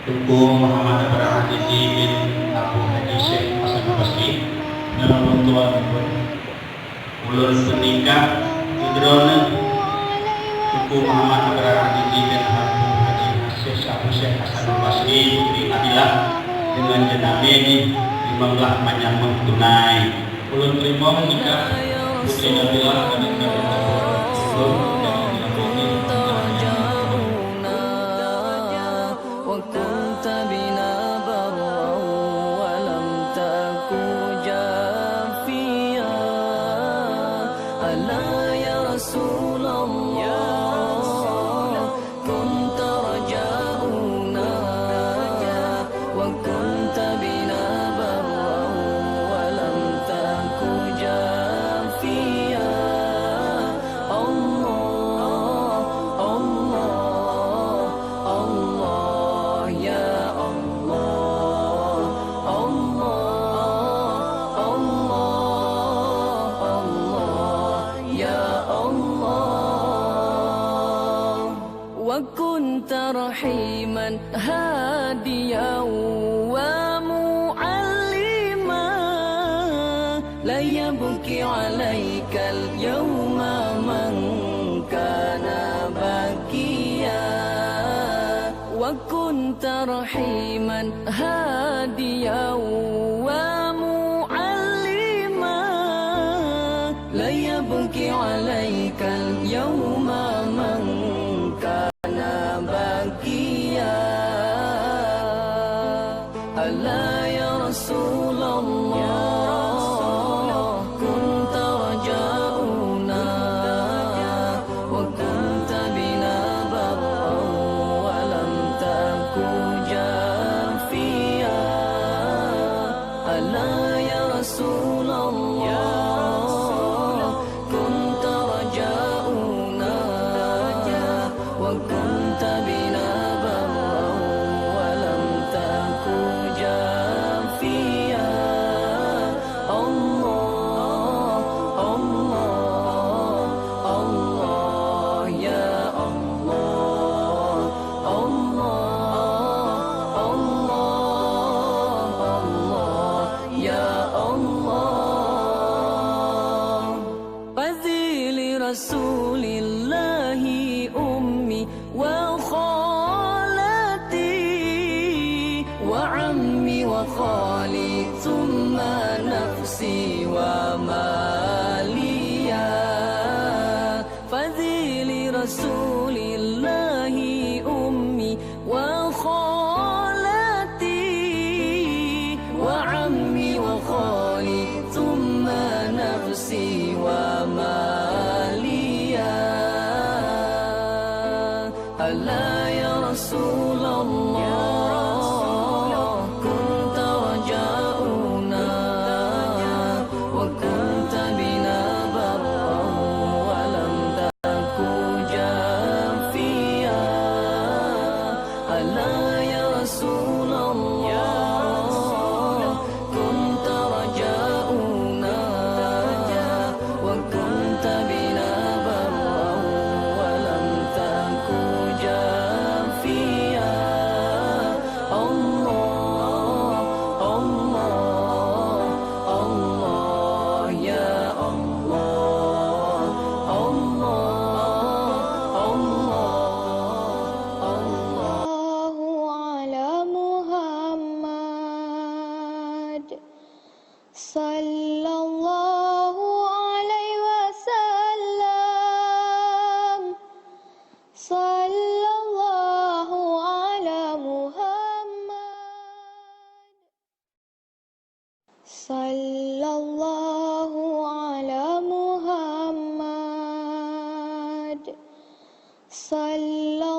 Tuku Muhammad Abraham bin Abu Haji Syekh Hasan Basri namun tuan ulun senikah Tudrona Tuku Muhammad Abraham bin Abu Haji Syekh Hasan Basri Putri Nabila dengan jenami ini 15 menyambung tunai ulun terima menikah Putri Nabila dan ulun وكنت رحيما هاديا ومعلما لا يبكي عليك اليوم من كان باكيا وكنت رحيما هاديا ومعلما لا يبكي عليك اليوم من ألا يا رسول الله كنت رجاؤنا وكنت بنا برا ولم تك جافيا ألا يا رسول الله كنت رجاؤنا وكنت بنا برا ولم تك جافيا الله الله الله يا الله الله الله الله يا الله فذل رسول الله أمي وخالتي وعمي وخالي ثم نفسي وماليا فذل رسول الله أمي وخالتي وعمي وخالي ثم نفسي وماليا ألا يا رسول الله كنت رجاؤنا وكنت بنا برا ولم تك جافيا ألا يا رسول الله كنت رجاؤنا وكنت بنا برا ولم تك جافيا الله الله الله يا الله الله الله على محمد صلى الله عليه وسلم صلى الله على محمد صلى الله على محمد صلى